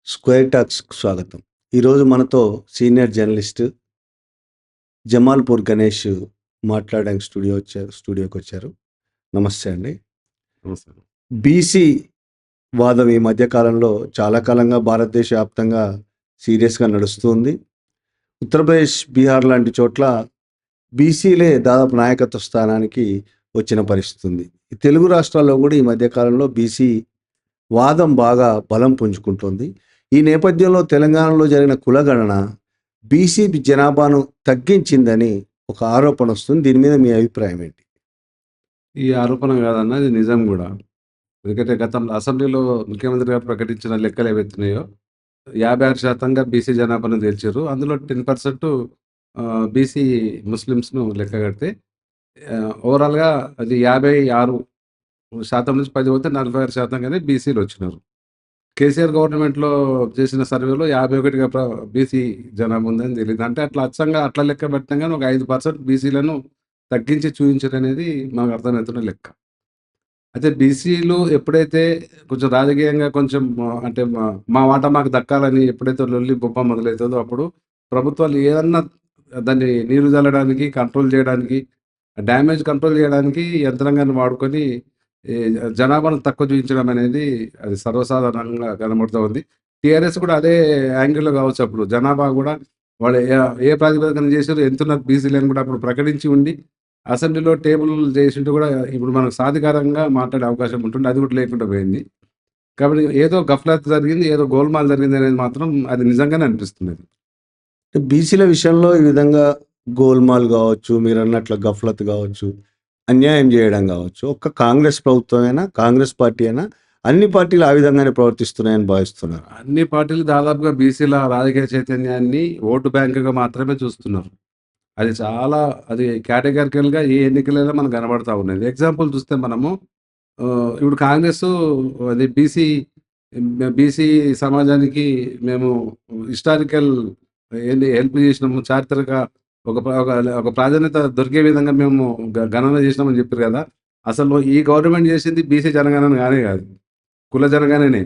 Square టాక్స్‌కు స్వాగతం. ఈరోజు మనతో సీనియర్ జర్నలిస్ట్ జమాల్‌పూర్ గణేష్ మాట్లాడడానికి స్టూడియోకొచ్చారు. నమస్తే అండి. నమస్తే. బీసీ వాదం ఈ మధ్య కాలంలో చాలా కాలంగా భారతదేశ వ్యాప్తంగా సీరియస్‌గా నడుస్తుంది. ఉత్తరప్రదేశ్, బీహార్ లాంటి చోట్ల బీసీలే దాదాపు నాయకత్వ స్థానానికి వచ్చిన పరిస్థితి ఉంది. ఈ తెలుగు రాష్ట్రాల్లో కూడా ఈ మధ్య కాలంలో బీసీ వాదం బాగా బలం పుంజుకుంటోంది. ఈ నేపథ్యంలో తెలంగాణలో జరిగిన కులగణన బీసీ జనాభాను తగ్గించిందని ఒక ఆరోపణ వస్తుంది. దీని మీద మీ అభిప్రాయం ఏంటి? ఈ ఆరోపణ కాదన్న, ఇది నిజం గూడా. ఎందుకంటే గతంలో అసెంబ్లీలో ముఖ్యమంత్రి గారు ప్రకటించిన లెక్కలు ఏవైతున్నాయో 56% బీసీ జనాభాను తేల్చారు. అందులో 10% బీసీ ముస్లిమ్స్‌ను లెక్క కడితే ఓవరాల్‌గా అది 56% నుంచి 10 పోతే 46% గానే బీసీలు వచ్చినారు. కేసీఆర్ గవర్నమెంట్‌లో చేసిన సర్వేలో 51గా బీసీ జనాభా ఉందని తేలింది. అంటే అట్లా అచ్చంగా అట్లా లెక్క పెట్టినా గాని ఒక 5% బీసీలను తగ్గించి చూయించారనేది మనకు అర్థమవుతున్న లెక్క. అయితే బీసీలు ఎప్పుడైతే కొంచెం రాజకీయంగా కొంచెం అంటే మా వాటా మాకు దక్కాలని ఎప్పుడైతే లొల్లి బొబ్బ మొదలవుతుందో అప్పుడు ప్రభుత్వాలు ఏదన్నా దాన్ని నీరు జల్లడానికి, కంట్రోల్ చేయడానికి, డ్యామేజ్ కంట్రోల్ చేయడానికి యంత్రాంగాన్ని వాడుకొని ఈ జనాభాను తక్కువ చూయించడం అనేది అది సర్వసాధారణంగా కనబడుతూ ఉంది. టీఆర్ఎస్ కూడా అదే యాంగిల్‌లో కావచ్చు. అప్పుడు జనాభా కూడా వాళ్ళు ఏ ప్రాతిపదికన చేసారో, ఎంతున్నారు బీసీలని కూడా అప్పుడు ప్రకటించి ఉండి అసెంబ్లీలో టేబుల్ చేసింటే కూడా ఇప్పుడు మనకు సాధికారంగా మాట్లాడే అవకాశం ఉంటుంది. అది కూడా లేకుండా పోయింది. కాబట్టి ఏదో గఫ్లత్ జరిగింది, ఏదో గోల్‌మాల్ జరిగింది అనేది మాత్రం అది నిజంగానే అనిపిస్తున్నది. బీసీల విషయంలో ఈ విధంగా గోల్‌మాల్ కావచ్చు, మీరన్నట్లు గఫ్లత్ కావచ్చు, అన్యాయం చేయడం కావచ్చు, ఒక్క కాంగ్రెస్ ప్రభుత్వమేనా, కాంగ్రెస్ పార్టీ అయినా అన్ని పార్టీలు ఆ విధంగానే ప్రవర్తిస్తున్నాయని భావిస్తున్నారు. అన్ని పార్టీలు దాదాపుగా బీసీల రాజకీయ చైతన్యాన్ని ఓటు బ్యాంక్‌గా మాత్రమే చూస్తున్నారు. అది చాలా అది కేటగారికల్‌గా ఏ ఎన్నికలలో మనకు కనబడతా ఉన్నది. ఎగ్జాంపుల్ చూస్తే మనము ఇప్పుడు కాంగ్రెసు అది బీసీ సమాజానికి మేము హిస్టారికల్ ఏంది హెల్ప్ చేసినాము. చారిత్రక ఒక ప్ర ఒక ఒక ప్రాధాన్యత దొరికే విధంగా మేము గణన చేసినామని చెప్పారు కదా! అసలు ఈ గవర్నమెంట్ చేసింది బీసీ జనగణన కానే కాదు. కుల జనగణనే.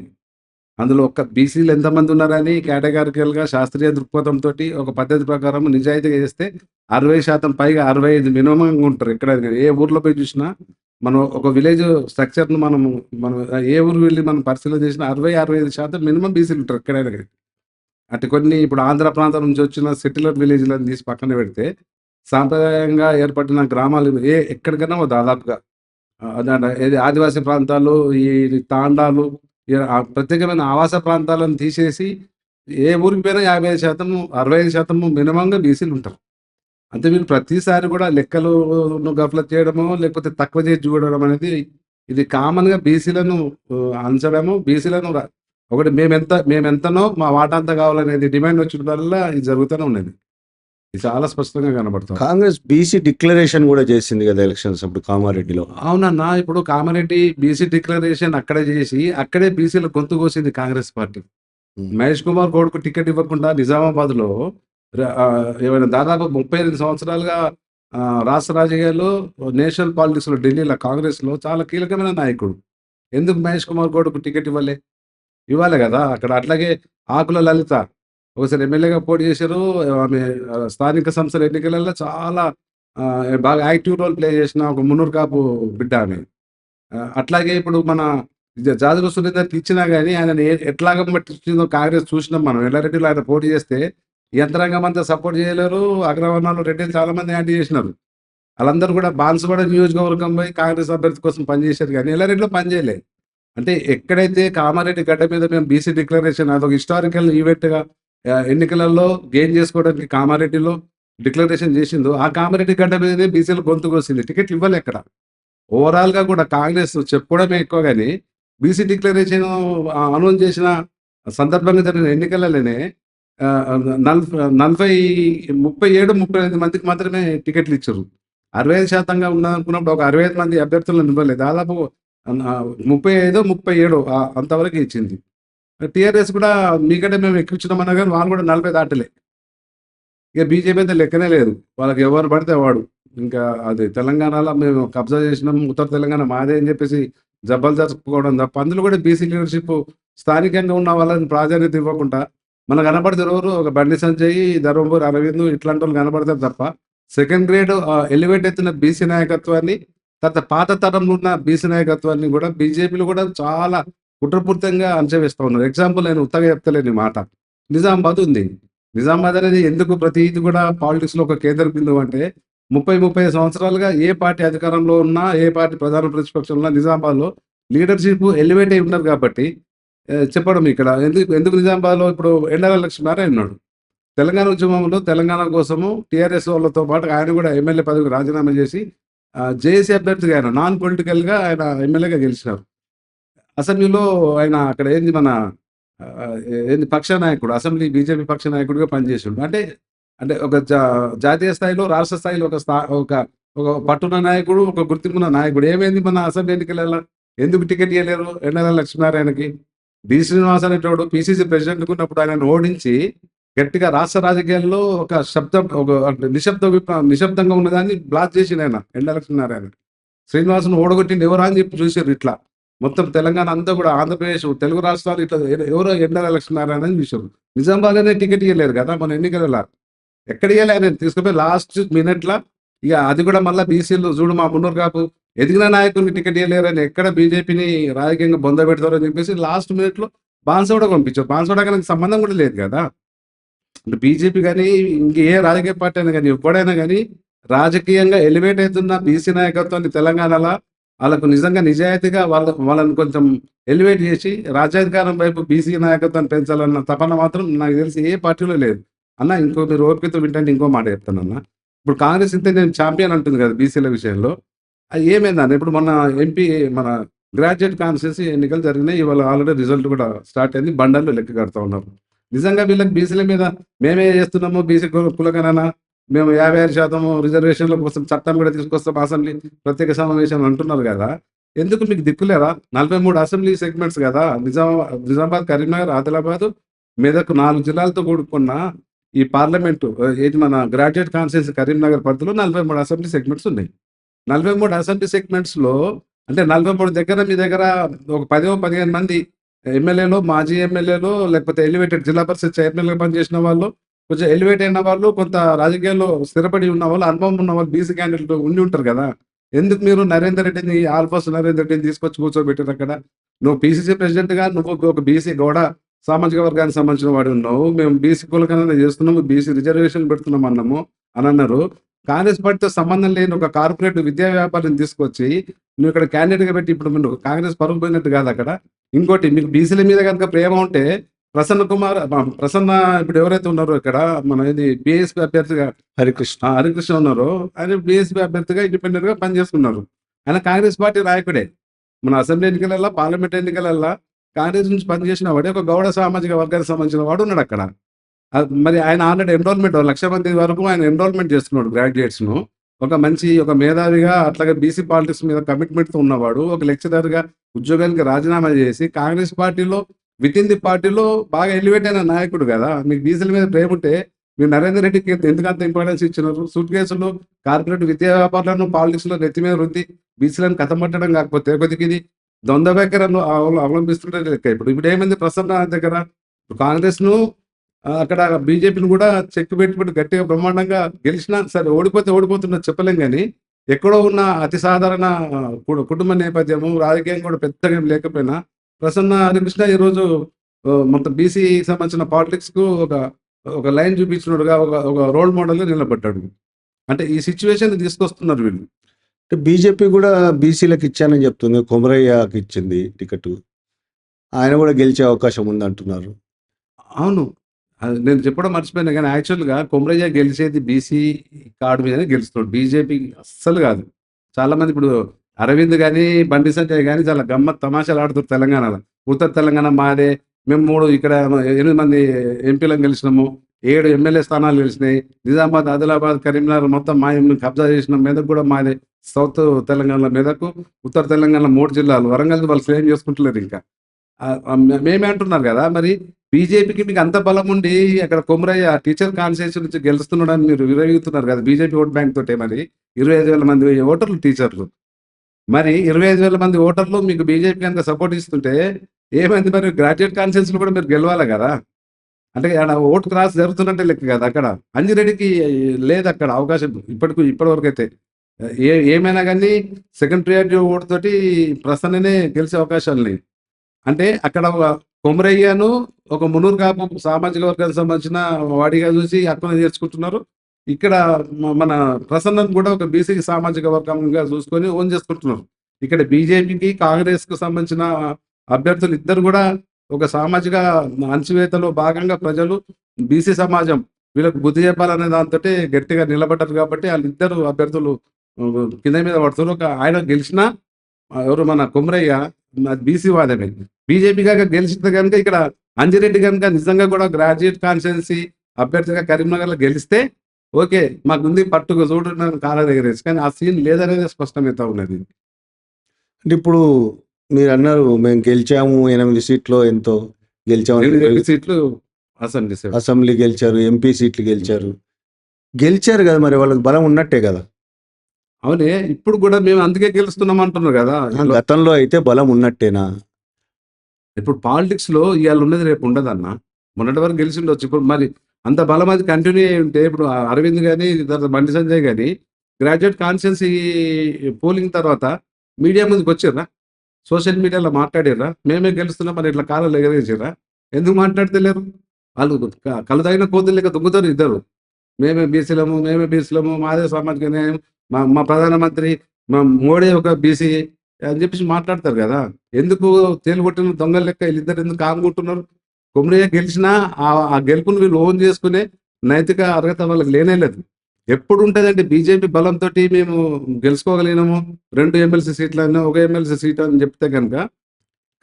అందులో ఒక్క బీసీలు ఎంతమంది ఉన్నారని కేటగారికల్‌గా శాస్త్రీయ దృక్పథంతోటి ఒక పద్ధతి ప్రకారం నిజాయితీగా చేస్తే 60% పైగా 65 మినిమమ్‌గా ఉంటారు. ఎక్కడైనా గాని. ఏ ఊర్లో పోయి చూసినా మనం ఒక విలేజ్ స్ట్రక్చర్‌ను మనం ఏ ఊరు వెళ్లి మనం పరిశీలన చేసినా 65% మినిమమ్ బీసీలు ఉంటారు ఎక్కడైనా గాని. అంటే కొన్ని ఇప్పుడు ఆంధ్ర ప్రాంతం నుంచి వచ్చిన సెటిలర్ విలేజ్‌లను తీసి పక్కన పెడితే సాంప్రదాయంగా ఏర్పడిన గ్రామాలు ఎక్కడికైనా దాదాపుగా ఏది ఆదివాసీ ప్రాంతాలు, ఈ తాండాలు, ప్రత్యేకమైన ఆవాస ప్రాంతాలను తీసేసి ఏ ఊరికి పోయినా 55%, 65% మినిమంగా బీసీలుంటారు. అంటే వీళ్ళు ప్రతిసారి కూడా లెక్కలును గఫలత్ చేయడమో, లేకపోతే తక్కువ చేసి చూడడం అనేది ఇది కామన్‌గా బీసీలను అంచడము, బీసీలను ఒకటి మేమెంతనో మా వాటా అంత కావాలనేది డిమాండ్ వచ్చినప్పుడల్లా ఇది జరుగుతూనే ఉన్నది. ఇది చాలా స్పష్టంగా కనబడుతుంది. కాంగ్రెస్ బీసీ డిక్లరేషన్ కూడా చేసింది కదా ఎలక్షన్స్ అప్పుడు కామారెడ్డిలో. అవునన్నా. ఇప్పుడు కామారెడ్డి బీసీ డిక్లరేషన్ అక్కడే చేసి, అక్కడే బీసీల గొంతు కోసింది కాంగ్రెస్ పార్టీ. మహేష్ కుమార్ గౌడ్‌కు టికెట్ ఇవ్వకుండా నిజామాబాద్‌లో ఏమైనా దాదాపు 38 సంవత్సరాలుగా రాష్ట్ర రాజకీయాల్లో, నేషనల్ పాలిటిక్స్‌లో, ఢిల్లీలో కాంగ్రెస్‌లో చాలా కీలకమైన నాయకుడు. ఎందుకు మహేష్ కుమార్ గౌడ్‌కు టికెట్ ఇవ్వలే? ఇవ్వాలి గదా! అక్కడ అట్లాగే ఆకుల లలిత ఒకసారి ఎమ్మెల్యేగా పోటీ చేశారు. ఆమె స్థానిక సంస్థల ఎన్నికలలో చాలా బాగా యాక్టివ్ రోల్ ప్లే చేసిన ఒక మున్నూరు కాపు బిడ్డ ఆమె. అట్లాగే ఇప్పుడు మన జాజుల సురేందర్‌కి ఇచ్చినా గాని ఆయనని ఎట్లాగా పట్టించిందో కాంగ్రెస్ చూసినాం మనం. ఎల్లారెడ్డిలో ఆయన పోటీ చేస్తే యంత్రాంగం అంతా సపోర్ట్ చేయలేరు. అగ్రవర్ణాలు రెడ్డిలు చాలా మంది యాంటీ చేసినారు. ఆళ్ళందరూ కూడా బాన్సువాడ నియోజకవర్గం పోయి కాంగ్రెస్ అభ్యర్థి కోసం పనిచేశారు గానీ ఎల్లారెడ్డిలో పనిచేయలే. అంటే ఎక్కడైతే కామారెడ్డి గడ్డ మీద మేము బీసీ డిక్లరేషన్ అదొక హిస్టారికల్ ఈవెంట్‌గా ఎన్నికలలో గెయిన్ చేసుకోవడానికి కామారెడ్డిలో డిక్లరేషన్ చేసిందో, ఆ కామారెడ్డి గడ్డ మీదనే బీసీలు గొంతు కోసింది. టికెట్లు ఇవ్వలే అక్కడ. ఓవరాల్‌గా కూడా కాంగ్రెస్ చెప్పుకోవడమే ఎక్కువ గాని, బీసీ డిక్లరేషన్ అనౌన్స్ చేసిన సందర్భంగా జరిగిన ఎన్నికలలోనే నల్ఫ్ 37, 35 మందికి మాత్రమే టికెట్లు ఇచ్చిర్రు. 65% ఉన్నదనుకున్నప్పుడు ఒక 65 మంది అభ్యర్థులను ఇవ్వలేదు. దాదాపు 35, 37 అంతవరకే ఇచ్చింది. టీఆర్ఎస్ కూడా మీకంటే మేము ఎక్కువిచ్చినామన్నా గాని వాళ్ళు కూడా 40 దాటలే. ఇక బీజేపీ అయితే లెక్కనే లేదు. వాళ్ళకి ఎవరు పడితే వాడు. ఇంకా అది తెలంగాణలో మేము కబ్జా చేసినాం, ఉత్తర తెలంగాణ మాదే అని చెప్పేసి జబ్బలు జరుపుకోవడం తప్ప, అందులో కూడా బీసీ లీడర్‌షిప్ స్థానికంగా ఉన్న వాళ్ళని ప్రాధాన్యత ఇవ్వకుండా మనకు కనబడతారు ఎవరు ఒక బండి సంజయ్, ధర్మపురి అరవింద్ ఇట్లాంటి వాళ్ళు కనబడతారు తప్ప సెకండ్ గ్రేడ్ ఎలివేట్ అవుతున్న బీసీ నాయకత్వాన్ని, తర్వాత పాత తరంలో ఉన్న బీసీ నాయకత్వాన్ని కూడా బీజేపీలో కూడా చాలా కుట్రపూరితంగా అంచవేస్తూ ఉన్నారు. ఎగ్జాంపుల్ నేను ఉత్తగా చెప్తలేను ఈ మాట. నిజామాబాద్ ఉంది. నిజామాబాద్ అనేది ఎందుకు ప్రతిది కూడా పాలిటిక్స్‌లో ఒక కేంద్ర బిందువు అంటే 30 సంవత్సరాలుగా ఏ పార్టీ అధికారంలో ఉన్నా, ఏ పార్టీ ప్రధాన ప్రతిపక్షంలో ఉన్నా నిజామాబాద్‌లో లీడర్‌షిప్ ఎలివేట్ అయి ఉన్నారు కాబట్టి చెప్పడం ఇక్కడ ఎందుకు నిజామాబాద్‌లో ఇప్పుడు ఎండల లక్ష్మీనారాయణ ఉన్నాడు. తెలంగాణ ఉద్యమంలో తెలంగాణ కోసము టీఆర్ఎస్ వాళ్ళతో పాటు ఆయన కూడా ఎమ్మెల్యే పదవికి రాజీనామా చేసి జేఏసీ అభ్యర్థిగా ఆయన నాన్ పొలిటికల్‌గా ఆయన ఎమ్మెల్యేగా గెలిచినారు. అసెంబ్లీలో ఆయన అక్కడ ఏంది మన ఏంది పక్ష నాయకుడు, అసెంబ్లీ బీజేపీ పక్ష నాయకుడిగా పనిచేసిండు. అంటే ఒక జాతీయ స్థాయిలో, రాష్ట్ర స్థాయిలో ఒక ఒక పట్టున్న నాయకుడు, ఒక గుర్తింపున్న నాయకుడు. ఏమైంది మన అసెంబ్లీ ఎన్నికలలో ఎందుకు టికెట్ ఇవ్వలేరు ఎండల లక్ష్మీనారాయణకి? డి శ్రీనివాస్ అనేటోడు పీసీసీ ప్రెసిడెంట్‌గా ఉన్నప్పుడు ఆయనను ఓడించి గట్టిగా రాష్ట్ర రాజకీయాల్లో ఒక శబ్దం ఒక అంటే నిశ్శబ్దంగా ఉన్నదాన్ని బ్లాక్ చేసిండు ఆయన ఎండల లక్ష్మీనారాయణ. శ్రీనివాస్‌ను ఓడగొట్టిండు ఎవరా అని చెప్పి చూసారు ఇట్లా. మొత్తం తెలంగాణ అంతా కూడా ఆంధ్రప్రదేశ్, తెలుగు రాష్ట్రాలు ఇట్లా ఎవరో ఎండల లక్ష్మీనారాయణ అని చూసారు. నిజామాబాద్‌లోనే టికెట్ ఇవ్వలేరు కదా మన ఎన్నికలలో. ఎక్కడ ఇవ్వలే ఆయన తీసుకుపోయి లాస్ట్ మినిట్‌ల ఇక అది కూడా మళ్ళా బీసీలు చూడు మా మున్నూరు కాపు ఎదిగిన నాయకుడిని టికెట్ ఇవ్వలేరని ఎక్కడ బీజేపీని రాజకీయంగా బొందబెడతారో అని చెప్పేసి లాస్ట్ మినిట్‌లో బాన్సోడ పంపించారు. బాన్సోడకి ఆయనకి సంబంధం కూడా లేదు కదా. అంటే బీజేపీ గానీ, ఇంకే రాజకీయ పార్టీ అయినా గానీ, ఎవ్వడైనా గానీ, రాజకీయంగా ఎలివేట్ అయితున్న బీసీ నాయకత్వాన్ని తెలంగాణలో ఆళ్ళకు నిజంగా నిజాయితీగా వాళ్ళని కొంచెం ఎలివేట్ చేసి, రాజ్యాధికారం వైపు బీసీ నాయకత్వాన్ని పెంచాలన్న తపన మాత్రం నాకు తెలిసి ఏ పార్టీలో లేదు. అన్న మీరు ఓపికతో వింటంటే ఇంకో మాట చెప్తానన్న. ఇప్పుడు కాంగ్రెస్ ఇంతే నేను చాంపియన్ అంటుంది కదా బీసీల విషయంలో. అది ఏమైందన్న ఇప్పుడు మన ఎంపీ మన గ్రాడ్యుయేట్ కాన్స్టిట్యూన్సీ ఎన్నికలు జరిగినాయి. ఇవాళ ఆల్రెడీ రిజల్ట్ కూడా స్టార్ట్ అయింది. బండల్లో లెక్క కడతా ఉన్నారు. నిజంగా వీళ్ళకి బీసీల మీద మేమే చేస్తున్నాము బీసీ కులగణన, మేము 56% రిజర్వేషన్ల కోసం చట్టం కూడా తీసుకొస్తాం, అసెంబ్లీ ప్రత్యేక సమావేశం అంటున్నారు కదా. ఎందుకు మీకు దిక్కులేరా? 43 అసెంబ్లీ సెగ్మెంట్స్ కదా. నిజామాబాద్, కరీంనగర్, ఆదిలాబాద్, మెదక్ 4 జిల్లాలతో కూడుకున్న ఈ పార్లమెంటు ఏది మన గ్రాడ్యుయేట్ కాన్స్టిట్యూన్సీ కరీంనగర్ పరిధిలో 43 అసెంబ్లీ సెగ్మెంట్స్ ఉన్నాయి. 43 అసెంబ్లీ సెగ్మెంట్స్‌లో అంటే 43 దగ్గర మీ దగ్గర ఒక 15 మంది ఎమ్మెల్యేలో, మాజీ ఎమ్మెల్యేలో లేకపోతే ఎలివేటెడ్ జిల్లా పరిషత్ చైర్మన్‌గా పనిచేసిన వాళ్ళు, కొంచెం ఎలివేట్ అయిన వాళ్ళు, కొంత రాజకీయాల్లో స్థిరపడి ఉన్న వాళ్ళు, అనుభవం ఉన్న వాళ్ళు బీసీ క్యాండిడేట్ ఉండి ఉంటారు కదా. ఎందుకు మీరు నరేందర్ రెడ్డిని ఆల్ఫోస్ నరేందర్ రెడ్డిని తీసుకొచ్చి కూర్చోబెట్టారు అక్కడ? నువ్వు పీసీసీ ప్రెసిడెంట్‌గా నువ్వు ఒక బీసీ గౌడ సామాజిక వర్గానికి సంబంధించిన వాడు ఉన్నావు. మేము బీసీ కులగణన చేస్తున్నాము, బీసీ రిజర్వేషన్ పెడుతున్నాం అన్నాము అని అన్నారు. కాంగ్రెస్ పార్టీతో సంబంధం లేని ఒక కార్పొరేట్ విద్యా వ్యాపారిని తీసుకొచ్చి నువ్వు ఇక్కడ క్యాండిడేట్‌గా పెట్టి ఇప్పుడు మీరు కాంగ్రెస్ పరుగు పోయినట్టు కాదు అక్కడ. ఇంకోటి మీకు బీసీల మీద కనుక ప్రేమ ఉంటే ప్రసన్న ఇప్పుడు ఎవరైతే ఉన్నారో ఇక్కడ మన ఇది బీఎస్పీ అభ్యర్థిగా హరికృష్ణ ఉన్నారో ఆయన బీఎస్పీ అభ్యర్థిగా ఇండిపెండెంట్‌గా పనిచేస్తున్నారు. ఆయన కాంగ్రెస్ పార్టీ నాయకుడే. మన అసెంబ్లీ ఎన్నికలల్లో, పార్లమెంట్ ఎన్నికలల్లో కాంగ్రెస్ నుంచి పనిచేసిన వాడే ఒక గౌడ సామాజిక వర్గానికి సంబంధించిన వాడు ఉన్నాడు అక్కడ. మరి ఆయన ఆల్రెడీ ఎన్రోల్మెంట్ 1,00,000 మంది వరకు ఆయన ఎన్రోల్మెంట్ చేస్తున్నాడు గ్రాడ్యుయేట్స్‌ను. ఒక మేధావిగా అట్లాగే బీసీ పాలిటిక్స్ మీద కమిట్మెంట్‌తో ఉన్నవాడు. ఒక లెక్చరర్‌గా ఉద్యోగానికి రాజీనామా చేసి కాంగ్రెస్ పార్టీలో వితిన్ ది పార్టీలో బాగా ఎలివేట్ అయిన నాయకుడు కదా. మీకు బీసీల మీద ప్రేమ ఉంటే మీరు నరేందర్ రెడ్డికి ఎందుకంత ఇంపార్టెన్స్ ఇచ్చినారు? సూట్ కేసులు, కార్పొరేట్ విద్యా వ్యాపారాలను పాలిటిక్స్‌లో నెత్తి మీద రుద్ది బీసీలను కథమట్టడం కాకపోతే కొద్దిగా ఇది ద్వంద్వ వైఖరిని అవలంబిస్తుంటే లెక్క. ఇప్పుడు ఏమైంది ప్రసన్న దగ్గర కాంగ్రెస్‌ను అక్కడ బీజేపీని కూడా చెక్ పెట్టుబడి గట్టిగా బ్రహ్మాండంగా గెలిచినా సరే ఓడిపోతున్నది చెప్పలేం కానీ ఎక్కడో ఉన్న అతి సాధారణ కుటుంబ నేపథ్యము రాజకీయం కూడా పెద్దగా ఏం లేకపోయినా ప్రసన్న హరికృష్ణ ఈరోజు మొత్తం బీసీ సంబంధించిన పాలిటిక్స్కు ఒక లైన్ చూపించినట్టుగా ఒక రోల్ మోడల్గా నిలబడ్డాడు. అంటే ఈ సిచ్యువేషన్ తీసుకొస్తున్నారు వీళ్ళు. బీజేపీ కూడా బీసీలకు ఇచ్చానని చెప్తుంది. కొమరయ్యకి ఇచ్చింది టికెట్. ఆయన కూడా గెలిచే అవకాశం ఉంది అంటున్నారు. అవును, నేను చెప్పడం మర్చిపోయినా కానీ యాక్చువల్గా కొమరయ్య గెలిచేది బీసీ కార్డు మీదనే గెలుస్తున్నాడు, బీజేపీ అస్సలు కాదు. చాలా మంది ఇప్పుడు అరవింద్ కానీ బండి సంజయ్ కానీ చాలా గమ్మత్ తమాషాలు ఆడుతారు తెలంగాణలో. ఉత్తర తెలంగాణ మాదే, మేము 3 ఇక్కడ 8 మంది ఎంపీలను గెలిచినాము, 7 ఎమ్మెల్యే స్థానాలు గెలిచినాయి, నిజామాబాద్, ఆదిలాబాద్, కరీంనగర్ మొత్తం మేము కబ్జా చేసినాం, మెదక్ కూడా మాదే, సౌత్ తెలంగాణలో మెదక్, ఉత్తర తెలంగాణలో 3 జిల్లాలు, వరంగల్ వాళ్ళు క్లెయిమ్ చేసుకుంటలేరు ఇంకా. మేమే అంటున్నారు కదా. మరి బీజేపీకి మీకు అంత బలం ఉండి అక్కడ కొమరయ్య టీచర్ కాన్స్టిట్యూన్సీ నుంచి గెలుస్తున్నాడని మీరు విరవీగుతున్నారు కదా బీజేపీ ఓట్ బ్యాంక్ తోటే. మరి 25,000 మంది ఓటర్లు టీచర్లు, మరి 25,000 మంది ఓటర్లు మీకు బీజేపీ కనుక సపోర్ట్ ఇస్తుంటే ఏమైంది మరి గ్రాడ్యుయేట్ కాన్ఫరెన్స్ కూడా మీరు గెలవాలి కదా. అంటే ఆడ ఓటు క్రాస్ జరుగుతున్నట్టే లెక్క కదా అక్కడ. అంజిరెడ్డికి లేదు అక్కడ అవకాశం ఇప్పటివరకు అయితే. ఏమైనా కానీ సెకండ్ ప్రియారిటీ ఓటుతోటి ప్రసన్ననే గెలిచే అవకాశాలు లేవు. అంటే అక్కడ ఒక కొమరయ్యను ఒక మునూరు కాపు సామాజిక వర్గానికి సంబంధించిన వాడిగా చూసి హక్కును చేర్చుకుంటున్నారు. ఇక్కడ మన ప్రసన్నను కూడా ఒక బీసీ సామాజిక వర్గంగా చూసుకొని ఓన్ చేసుకుంటున్నారు. ఇక్కడ బీజేపీకి కాంగ్రెస్కు సంబంధించిన అభ్యర్థులు ఇద్దరు కూడా ఒక సామాజిక అణచివేతలో భాగంగా ప్రజలు బీసీ సమాజం వీళ్ళకి బుద్ధి చెప్పాలనే దాంతో గట్టిగా నిలబడ్డారు కాబట్టి వాళ్ళిద్దరు అభ్యర్థులు కింద మీద పడుతున్నారు. ఒక ఆయన గెలిచినా ఎవరు మన కొమరయ్య బీసీ వాదమే. బీజేపీ కాక గెలిచితే కనుక ఇక్కడ అంజిరెడ్డి కనుక నిజంగా కూడా గ్రాడ్యుయేట్ కాన్స్టిట్యున్సీ అభ్యర్థిగా కరీంనగర్లో గెలిస్తే ఓకే మాకు ఉంది పట్టుకు చూడడానికి కాళ్ళ దగ్గర వేసి, కానీ ఆ సీన్ లేదనేది స్పష్టమవుతా ఉన్నది. అంటే ఇప్పుడు మీరు అన్నారు మేము గెలిచాము 8 సీట్లు ఎంతో గెలిచాము, 8 సీట్లు అసెంబ్లీ సేవ. అసెంబ్లీ గెలిచారు, ఎంపీ సీట్లు గెలిచారు కదా, మరి వాళ్ళకి బలం ఉన్నట్టే కదా. అవునే ఇప్పుడు కూడా మేము అందుకే గెలుస్తున్నాం అంటున్నారు కదా. గతంలో అయితే బలం ఉన్నట్టేనా? ఇప్పుడు పాలిటిక్స్ లో ఇవాళ ఉన్నది రేపు ఉండదు అన్న. మొన్నటి వరకు గెలిచి ఉండొచ్చు. ఇప్పుడు మరి అంత బలం అది కంటిన్యూ అయి ఉంటే ఇప్పుడు అరవింద్ కానీ తర్వాత బండి సంజయ్ కానీ గ్రాడ్యుయేట్ కాన్స్టిట్యున్సీ పోలింగ్ తర్వాత మీడియా ముందుకు వచ్చిర్రా, సోషల్ మీడియాలో మాట్లాడిర్రా, మేమే గెలుస్తున్నాం మరి ఇట్లా కాలాలు ఎగరేసిర్రా? ఎందుకు మాట్లాడతలేరు? వాళ్ళు కలుదైన కోతులు లెక్క దుగ్గుతారు ఇద్దరు. మేమే బీసీలము మాదే సామాజిక న్యాయం, మా ప్రధానమంత్రి మా మోడీ ఒక బీసీ అని చెప్పేసి మాట్లాడతారు కదా. ఎందుకు తేలిగొట్టిన దొంగల లెక్క వీళ్ళిద్దరు ఎందుకు కాముకుంటున్నారు? కొమరయ్య గెలిచినా ఆ గెలుపును వీళ్ళు ఓన్ చేసుకునే నైతిక అర్హత వాళ్ళకి లేనేలేదు. ఎప్పుడు ఉంటుందంటే బీజేపీ బలంతో మేము గెలుచుకోగలిగినాము 2 ఎమ్మెల్సీ సీట్లైనా 1 ఎమ్మెల్సీ సీట్ అని చెప్తే కనుక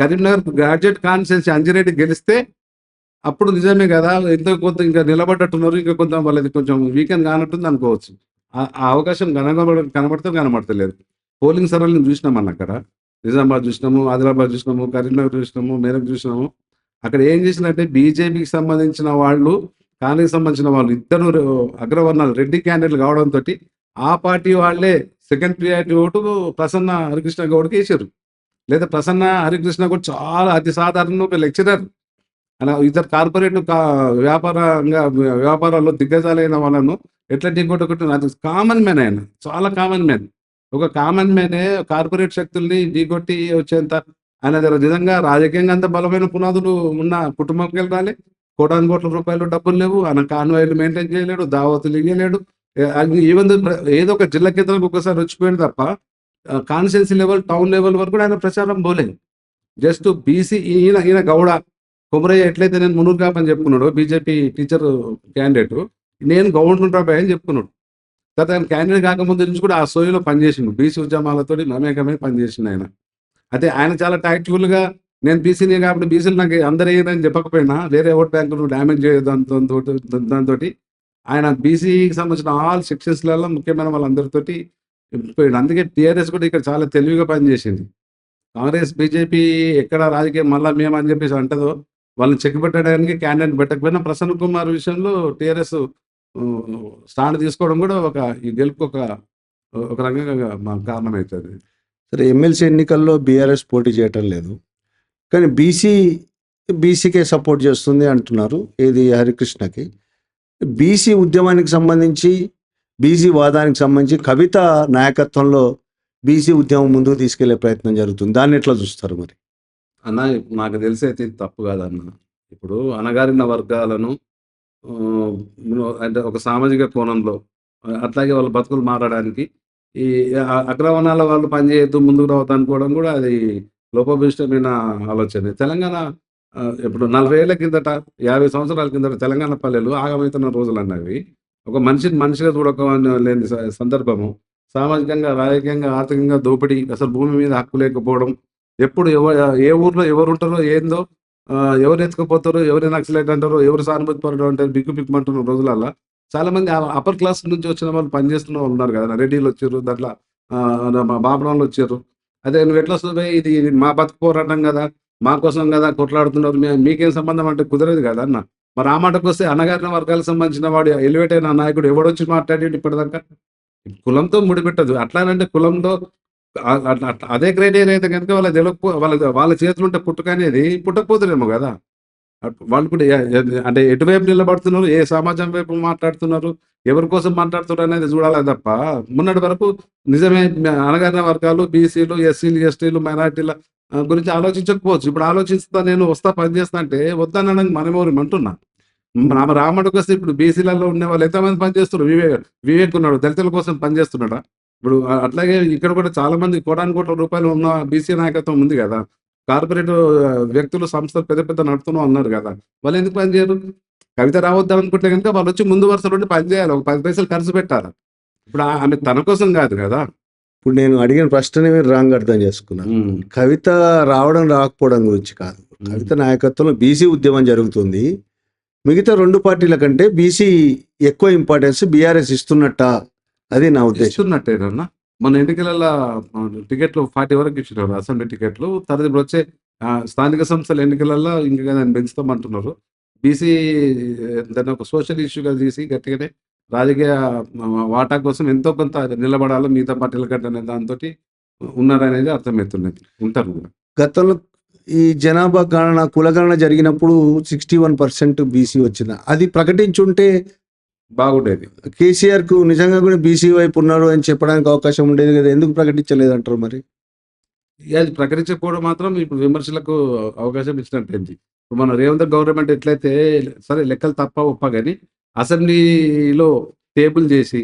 కరీంనగర్ గ్రాడ్యుయేట్ కాన్స్టిట్యున్సీ అంజిరెడ్డి గెలిస్తే అప్పుడు నిజమే కదా, ఎంతో కొంత ఇంకా నిలబడ్డట్టున్నారు, ఇంకా కొంత వాళ్ళది కొంచెం వీకెండ్ కానట్టుంది అనుకోవచ్చు. ఆ అవకాశం కనబడతలేదు. పోలింగ్ సరళిని చూసినామన్న అక్కడ నిజామాబాద్ చూసినాము, ఆదిలాబాద్ చూసినాము, కరీంనగర్ చూసినాము, మెదక్ చూసినాము. అక్కడ ఏం చేసినట్టే బీజేపీకి సంబంధించిన వాళ్ళు కాంగ్రెస్ సంబంధించిన వాళ్ళు ఇద్దరు అగ్రవర్ణాలు రెడ్డి క్యాండిడేట్లు కావడంతో ఆ పార్టీ వాళ్ళే second priority vote Prasanna Harikrishna గౌడ్కి వేసారు. లేదా ప్రసన్న హరికృష్ణ గౌడ్ చాలా అతి సాధారణ ఒక లెక్చరర్. అలా ఇద్దరు కార్పొరేట్ వ్యాపారాల్లో దిగ్గజాలైన వాళ్ళను ఎట్లా ఢీకొట్టుకుంటున్నారు? అది కామన్ మ్యాన్, ఆయన చాలా కామన్ మ్యాన్. ఒక కామన్ మ్యానే కార్పొరేట్ శక్తుల్ని ఢీకొట్టి వచ్చేంత ఆయన నిజంగా రాజకీయంగా అంత బలమైన పునాదులు ఉన్న కుటుంబంకి వెళ్ళాలి. కోటాను రూపాయలు డబ్బులు లేవు, ఆయన కాన్వాయిలు మెయింటైన్ చేయలేడు, దావతులు ఇవ్వలేడు. ఈవెన్ ఏదో ఒక జిల్లా కేంద్రానికి ఒకసారి వచ్చిపోయాడు తప్ప కాన్స్టిట్యున్సీ లెవెల్ టౌన్ లెవెల్ వరకు కూడా ఆయన ప్రచారం పోలేదు. జస్ట్ బీసీ ఈయన గౌడ కొమరయ్య ఎట్లయితే నేను మునూరు కాపని చెప్పుకున్నాడు బీజేపీ టీచర్ క్యాండిడేట్, నేను గవర్నమెంట్ రాబాయ్ అని చెప్పుకున్నాడు. తర్వాత ఆయన క్యాండిడేట్ కాకముందు నుంచి కూడా ఆ సోయిలో పనిచేసిండు, బీసీ ఉద్యమాలతో మమేకమై పనిచేసిండు ఆయన. అయితే ఆయన చాలా టాక్టికల్గా నేను బీసీనే కాబట్టి బీసీలు నాకు అందరూ ఏదని చెప్పకపోయినా వేరే ఓట్ బ్యాంకును డ్యామేజ్ దాంతో ఆయన బీసీకి సంబంధించిన ఆల్ సెక్షన్స్లలో ముఖ్యమైన వాళ్ళందరితోటి పోయాడు. అందుకే టీఆర్ఎస్ కూడా ఇక్కడ చాలా తెలివిగా పనిచేసింది. కాంగ్రెస్ బీజేపీ ఎక్కడ రాజకీయం మళ్ళీ మేము అని చెప్పేసి అంటదో వాళ్ళని చెక్ పెట్టడానికి క్యాండిడేట్ పెట్టకపోయినా ప్రసన్న కుమార్ విషయంలో టీఆర్ఎస్ స్టాండ్ తీసుకోవడం కూడా ఈ గెలుపు ఒక రకంగా కారణమవుతుంది. సరే, ఎమ్మెల్సీ ఎన్నికల్లో బీఆర్ఎస్ పోటీ చేయటం లేదు, కానీ బీసీకే సపోర్ట్ చేస్తుంది అంటున్నారు. ఏది హరికృష్ణకి. బీసీ ఉద్యమానికి సంబంధించి, బీసీ వాదానికి సంబంధించి కవిత నాయకత్వంలో బీసీ ఉద్యమం ముందుకు తీసుకెళ్లే ప్రయత్నం జరుగుతుంది. దాన్ని ఎట్లా చూస్తారు మరి? అన్న నాకు తెలిసి అయితే ఇది తప్పు కాదన్న. ఇప్పుడు అణగారిన వర్గాలను అంటే ఒక సామాజిక కోణంలో అట్లాగే వాళ్ళ బతుకులు మారడానికి ఈ అగ్రవర్ణాల వాళ్ళు పనిచేయద్దు ముందుకు రావద్దు అనుకోవడం కూడా అది లోపభూయిష్టమైన ఆలోచన. తెలంగాణ ఇప్పుడు 40 ఏళ్ల కిందట 50 సంవత్సరాల కిందట తెలంగాణ పల్లెలు ఆగమవుతున్న రోజులు అన్నవి. ఒక మనిషిని మనిషిగా లేని సందర్భము, సామాజికంగా రాజకీయంగా ఆర్థికంగా దోపిడీ, అసలు భూమి మీద హక్కు లేకపోవడం, ఎప్పుడు ఏ ఊర్లో ఎవరు ఉంటారో ఏందో, ఎవరు ఎత్తుకుపోతారో, ఎవరు నక్సలైట్ అంటారో, ఎవరు సానుభూతి పడడం అంటారు, బిక్కుమంటున్న రోజులల్లో చాలా మంది అప్పర్ క్లాస్ నుంచి వచ్చిన వాళ్ళు పనిచేస్తున్న వాళ్ళు ఉన్నారు కదా. రెడ్డిలు వచ్చారు, దాంట్లో బాపడంలో వచ్చారు. అదే నువ్వు ఎట్లా వస్తుంది, ఇది మా బతుకు పోరాటం కదా, మా కోసం కదా కొట్లాడుతున్నారు, మీకేం సంబంధం అంటే కుదరదు కదా అన్న. మరి ఆ మాటకు వస్తే అణగారిన వర్గాలకు సంబంధించిన వాడు ఎలివేట్ అయిన నాయకుడు ఎవడొచ్చి మాట్లాడేది ఇప్పటిదాకా కులంతో ముడిపెట్టదు. అట్లానంటే కులంతో అదే క్రైటీరియా అయితే కనుక వాళ్ళ తెలియకపో వాళ్ళ చేతులు ఉంటే పుట్టుక అనేది పుట్టకపోతురేమో కదా. వాళ్ళు కూడా అంటే ఎటువైపు నిలబడుతున్నారు, ఏ సమాజం వైపు మాట్లాడుతున్నారు, ఎవరి కోసం మాట్లాడుతున్నారు అనేది చూడాలి తప్ప, మొన్నటి వరకు నిజమే అణగారిన వర్గాలు, బీసీలు, ఎస్సీలు, ఎస్టీలు, మైనార్టీల గురించి ఆలోచించకపోవచ్చు. ఇప్పుడు ఆలోచిస్తా, నేను వస్తా, పని చేస్తా అంటే వద్దనడానికి మనమేమో అంటున్నా. రాముడికి వస్తే ఇప్పుడు బీసీలలో ఉండే వాళ్ళు ఎంతమంది పనిచేస్తున్నారు? వివేక్ ఉన్నాడు, దళితుల కోసం పనిచేస్తున్నాడా? ఇప్పుడు అట్లాగే ఇక్కడ కూడా చాలా మంది కోటాను కోట్ల రూపాయలు ఉన్న బీసీ నాయకత్వం ఉంది కదా. కార్పొరేట్ వ్యక్తులు, సంస్థలు పెద్ద పెద్ద నడుపుతున్నాం అన్నారు కదా. వాళ్ళు ఎందుకు పని చేయరు? కవిత రావద్దాం అనుకుంటే కనుక వాళ్ళు వచ్చి ముందు వరుసలో ఉండి పని చేయాలి, ఒక 10 పైసలు ఖర్చు పెట్టాలి. ఇప్పుడు ఆమె తన కోసం కాదు కదా. ఇప్పుడు నేను అడిగిన ప్రశ్నని మీరు రాంగ్ అర్థం చేసుకున్నాను. కవిత రావడం రాకపోవడం గురించి కాదు. కవిత నాయకత్వంలో బీసీ ఉద్యమం జరుగుతుంది. మిగతా 2 పార్టీల కంటే బీసీ ఎక్కువ ఇంపార్టెన్స్ బీఆర్ఎస్ ఇస్తున్నట్ట, అది నా ఉద్దేశం. ఇస్తున్నట్టేనన్నా. మన ఎన్నికలలో టికెట్లు 40 వరకు ఇచ్చినారు, అసెంబ్లీ టికెట్లు. తర్వాత ఇప్పుడు వచ్చే స్థానిక సంస్థల ఎన్నికలలో ఇంకా దాన్ని పెంచుతామంటున్నారు. బీసీ దాన్ని ఒక సోషల్ ఇష్యూగా తీసి గట్టిగానే రాజకీయ వాటా కోసం ఎంతో కొంత నిలబడాలి మిగతా పార్టీల కంటే అనే దాంతోటి ఉన్నారనేది అర్థమవుతున్నది, ఉంటారు కూడా. గతంలో ఈ జనాభా గణన, కులగణన జరిగినప్పుడు 61% బీసీ వచ్చింది. అది ప్రకటించుంటే బాగుండేది. కేసీఆర్ కు నిజంగా కూడా బీసీ వైపు ఉన్నారు అని చెప్పడానికి అవకాశం ఉండేది కదా. ఎందుకు ప్రకటించలేదంటారు మరి? అది ప్రకటించకపోవడం మాత్రం ఇప్పుడు విమర్శలకు అవకాశం ఇచ్చినట్టయింది. ఇప్పుడు మన రేవంత్ గవర్నమెంట్ ఎట్లయితే సరే లెక్కలు తప్ప ఒప్ప కానీ అసెంబ్లీలో టేబుల్ చేసి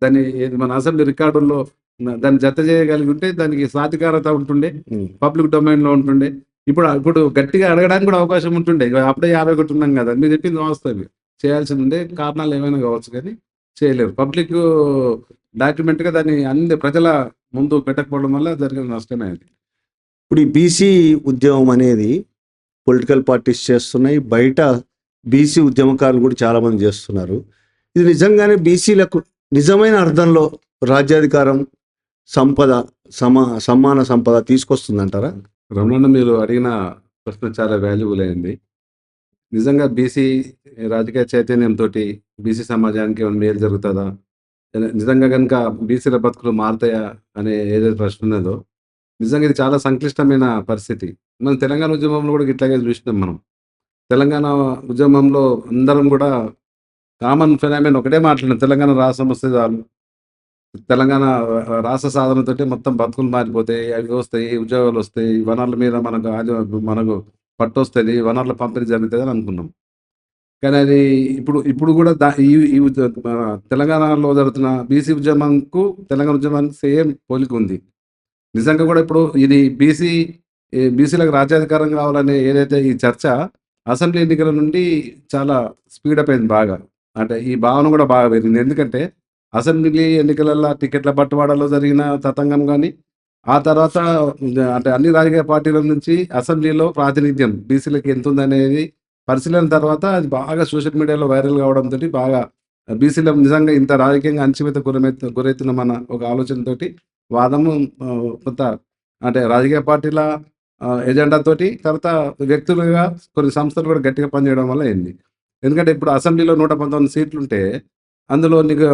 దాన్ని మన అసెంబ్లీ రికార్డుల్లో దాన్ని జత చేయగలిగి ఉంటే దానికి సాధికారత ఉంటుండే, పబ్లిక్ డొమైన్లో ఉంటుండే. ఇప్పుడు గట్టిగా అడగడానికి కూడా అవకాశం ఉంటుండే. అప్పుడే 51 ఉన్నాం కదా. మీరు చెప్పింది వాస్తవం, చేయాల్సి ఉండే. కారణాలు ఏమైనా కావచ్చు కానీ చేయలేరు. పబ్లిక్ డాక్యుమెంట్గా దాన్ని అన్ని ప్రజల ముందు పెట్టకపోవడం వల్ల జరిగిన నష్టమే అది. ఇప్పుడు ఈ బీసీ ఉద్యమం అనేది పొలిటికల్ పార్టీస్ చేస్తున్నాయి, బయట బీసీ ఉద్యమకారులు కూడా చాలామంది చేస్తున్నారు. ఇది నిజంగానే బీసీలకు నిజమైన అర్థంలో రాజ్యాధికారం, సంపద, సమాన సంపద తీసుకొస్తుందంటారా? రమణ, మీరు అడిగిన ప్రశ్న చాలా వాల్యుబుల్ అయింది. నిజంగా బీసీ రాజకీయ చైతన్యంతో బీసీ సమాజానికి ఏమైనా మేలు జరుగుతుందా, నిజంగా కనుక బీసీల బతుకులు మారుతాయా అనే ఏదైతే ప్రశ్న ఉన్నదో, నిజంగా ఇది చాలా సంక్లిష్టమైన పరిస్థితి. మనం తెలంగాణ ఉద్యమంలో కూడా ఇట్లాగే చూసినాం. మనం తెలంగాణ ఉద్యమంలో అందరం కూడా కామన్ ఫెనామిన్ ఒకటే మాట్లాడినాం, తెలంగాణ రాష్ట్రం వస్తే చాలు, తెలంగాణ రాష్ట్ర సాధనతోటి మొత్తం బతుకులు మారిపోతాయి, అవి వస్తాయి, ఉద్యోగాలు వస్తాయి, వనరుల మీద మనకు పట్టు వస్తుంది, వనరుల పంపిణీ జరుగుతుంది అని అనుకున్నాం. కానీ అది ఇప్పుడు కూడా తెలంగాణలో జరుగుతున్న బీసీ ఉద్యమంకు తెలంగాణ ఉద్యమానికి సేమ్ పోలిక ఉంది. నిజంగా కూడా ఇప్పుడు ఇది బీసీలకు రాజ్యాధికారం కావాలనే ఏదైతే ఈ చర్చ అసెంబ్లీ ఎన్నికల నుండి చాలా స్పీడప్ అయింది బాగా. అంటే ఈ భావన కూడా బాగా పెరిగింది. ఎందుకంటే అసెంబ్లీ ఎన్నికలలో టికెట్ల బట్టువాడలో జరిగిన తతంగం కానీ, ఆ తర్వాత అంటే అన్ని రాజకీయ పార్టీల నుంచి అసెంబ్లీలో ప్రాతినిధ్యం బీసీలకు ఎంత ఉందనేది పరిశీలన తర్వాత అది బాగా సోషల్ మీడియాలో వైరల్ కావడంతో బాగా బీసీలో నిజంగా ఇంత రాజకీయంగా అణచివేత గురవుతున్నామన్న ఒక ఆలోచనతోటి వాదము కొంత అంటే రాజకీయ పార్టీల ఎజెండాతోటి, తర్వాత వ్యక్తులుగా కొన్ని సంస్థలు కూడా గట్టిగా పనిచేయడం వల్ల అయింది. ఎందుకంటే ఇప్పుడు అసెంబ్లీలో 119 సీట్లు ఉంటే అందులో నీకు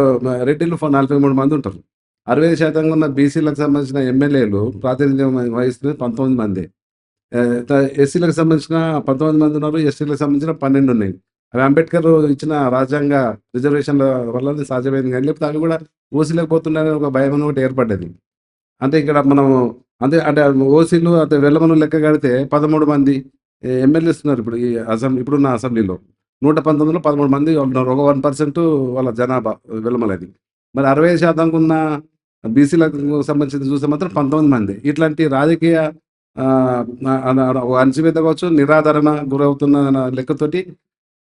రెడ్డిలు 43 మంది ఉంటారు. 60% ఉన్న బీసీలకు సంబంధించిన ఎమ్మెల్యేలు ప్రాతినిధ్యం వహిస్తున్నది 19 మంది. ఎస్సీలకు సంబంధించిన 19 మంది ఉన్నారు, ఎస్టీలకు సంబంధించిన 12 ఉన్నాయి. అవి అంబేద్కర్ ఇచ్చిన రాజ్యాంగ రిజర్వేషన్ల వల్ల సాధ్యమైంది. కానీ లేకపోతే అవి కూడా ఓసీలకు పోతున్నాయని ఒక భయం ఒకటి ఏర్పడ్డది. అంటే ఇక్కడ మనం అంటే ఓసీలు అంటే వెల్లమను లెక్క కడితే 13 మంది ఎమ్మెల్యేస్ ఉన్నారు ఇప్పుడు ఈ ఇప్పుడున్న అసెంబ్లీలో. 119లో 13 మంది ఉన్నారు. ఒక 1% వాళ్ళ జనాభా వెల్లమలది. మరి 60% ఉన్న బీసీలకు సంబంధించి చూస్తే మాత్రం 19 మంది. ఇట్లాంటి రాజకీయ అణచివేత కావచ్చు, నిరాదరణ గురవుతున్న లెక్కతోటి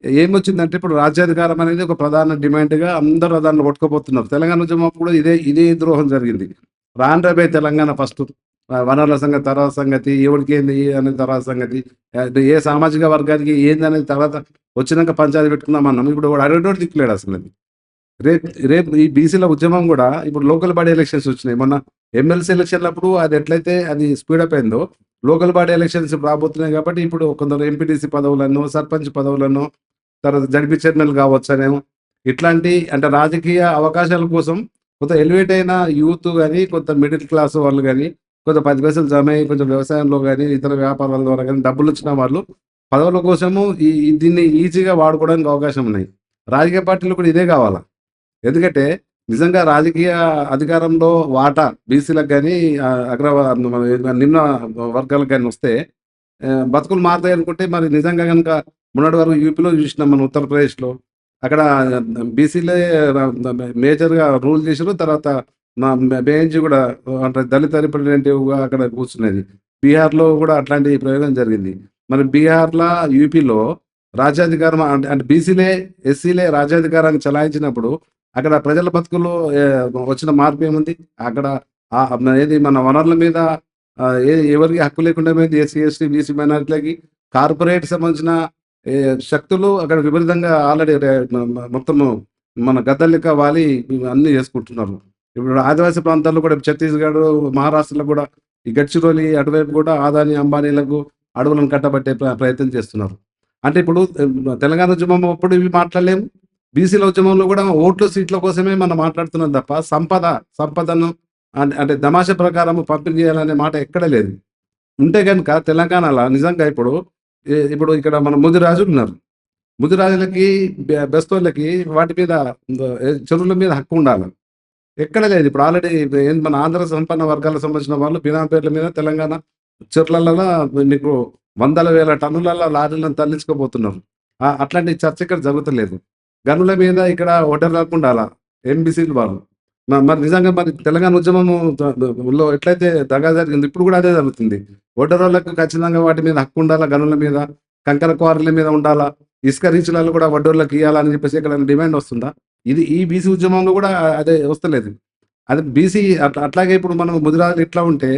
ఏమొచ్చిందంటే ఇప్పుడు రాజ్యాధికారం అనేది ఒక ప్రధాన డిమాండ్గా అందరూ దాన్ని కొట్టుకోపోతున్నారు. తెలంగాణ ఉద్యమం కూడా ఇదే ద్రోహం జరిగింది. రాబోయే తెలంగాణ ఫస్ట్ వనరుల సంగతి తర్వాత సంగతి, ఎవరికి ఏంది అనేది తర్వాత సంగతి, ఏ సామాజిక వర్గానికి ఏంది అనేది తర్వాత వచ్చినాక పంచాయతీ పెట్టుకుందాం అన్నాం. ఇప్పుడు వాడు అడిగేటోడు దిక్కులేడు అసలు. అది రేపు ఈ బీసీల ఉద్యమం కూడా ఇప్పుడు లోకల్ బాడీ ఎలక్షన్స్ వచ్చినాయి. మొన్న ఎమ్మెల్సీ ఎలక్షన్లప్పుడు అది ఎట్లయితే అది స్పీడప్ అయిందో, లోకల్ బాడీ ఎలక్షన్స్ రాబోతున్నాయి. కాబట్టి ఇప్పుడు కొందరు ఎంపీటీసీ పదవులను, సర్పంచ్ పదవులను, తర్వాత జడ్పీ చైర్మన్ కావచ్చు అనేమో, ఇట్లాంటి అంటే రాజకీయ అవకాశాల కోసం కొంత ఎలివేట్ అయిన యూత్ గాని, కొంత మిడిల్ క్లాస్ వాళ్ళు గాని, కొంత 10 పైసలు జమ అయ్యి కొంచెం వ్యవసాయంలో గాని, ఇతర వ్యాపారాల ద్వారా గాని డబ్బులొచ్చిన వాళ్ళు పదవుల కోసము దీన్ని ఈజీగా వాడుకోవడానికి అవకాశం ఉన్నాయి. రాజకీయ పార్టీలు కూడా ఇదే కావాలా. ఎందుకంటే నిజంగా రాజకీయ అధికారంలో వాటా బీసీలకు గాని, నిమ్న వర్గాలకు గాని వస్తే బతుకులు మారతాయనుకుంటే మరి నిజంగా గనుక మొన్నటి వరకు యూపీలో చూసినాం మనం, ఉత్తరప్రదేశ్‌లో. అక్కడ బీసీలే మేజర్‌గా రూల్ చేసిర్రు. తర్వాత బెంచ్ కూడా అంటే దళిత రిప్రజెంటేటివ్‌గా అక్కడ కూర్చున్నది. బీహార్‌లో కూడా అట్లాంటి ప్రయోగం జరిగింది. మరి బీహార్‌ల, యూపీలో రాజ్యాధికారం అంటే అంటే బీసీలే, ఎస్సీలే రాజ్యాధికారాన్ని చలాయించినప్పుడు అక్కడ ప్రజల బతుకుల్లో వచ్చిన మార్పు ఏముంది? అక్కడ ఏది మన వనరుల మీద ఎవరికీ హక్కు లేకుండా పోయింది. ఎస్సీ, ఎస్టీ, బీసీ మైనారిటీలకి. కార్పొరేట్ సంబంధించిన శక్తులు అక్కడ విపరీతంగా ఆల్రెడీ మొత్తము మన గద్దలెక్క వాలి అన్నీ చేసుకుంటున్నారు. ఇప్పుడు ఆదివాసీ ప్రాంతాల్లో కూడా ఛత్తీస్‌గఢ్, మహారాష్ట్రలో కూడా ఈ గడ్చిరోలి అటువైపు కూడా అదానీ, అంబానీలకు అడవులను కట్టబట్టే ప్రయత్నం చేస్తున్నారు. అంటే ఇప్పుడు తెలంగాణ ఉద్యమం అప్పుడు ఇవి మాట్లాడలేము. బీసీల ఉద్యమంలో కూడా ఓట్లు, సీట్ల కోసమే మనం మాట్లాడుతున్నాం తప్ప సంపదను అంటే తమాషా ప్రకారం పంపిణీ చేయాలనే మాట ఎక్కడ లేదు. ఉంటే గనుక తెలంగాణలో నిజంగా ఇప్పుడు ఇక్కడ మన ముదిరాజులున్నారు. ముదిరాజులకి, బెస్తోళ్ళకి వాటి మీద చెరువుల మీద హక్కు ఉండాలి. ఎక్కడ లేదు. ఇప్పుడు ఆల్రెడీ ఏంది మన ఆంధ్ర సంపన్న వర్గాలకు సంబంధించిన వాళ్ళు బినామీ పేర్ల మీద తెలంగాణ చెర్లలలో నీకు వందల వేల టన్నులలో లారీలను తరలించుకోబోతున్నారు. అట్లాంటి చర్చ ఇక్కడ జరుగుతలేదు. గనుల మీద ఇక్కడ ఒడ్డెర రాకుండాలా ఎంబీసీలు వాళ్ళు. మరి నిజంగా మరి తెలంగాణ ఉద్యమము లో ఎట్లయితే దగా జరిగింది, ఇప్పుడు కూడా అదే జరుగుతుంది. ఒడ్డరోళ్ళకు ఖచ్చితంగా వాటి మీద హక్కు ఉండాలా, గనుల మీద, కంకర క్వారీల మీద ఉండాలా, ఇసుక రీచ్‌లలో కూడా వడ్డోళ్ళకి ఇయ్యాలని చెప్పేసి ఎక్కడైనా డిమాండ్ వస్తుందా? ఈ బీసీ ఉద్యమంలో కూడా అదే వస్తలేదు. అది బీసీ అట్లాగే ఇప్పుడు మనం ముదిరాజులు ఇట్లా ఉంటే,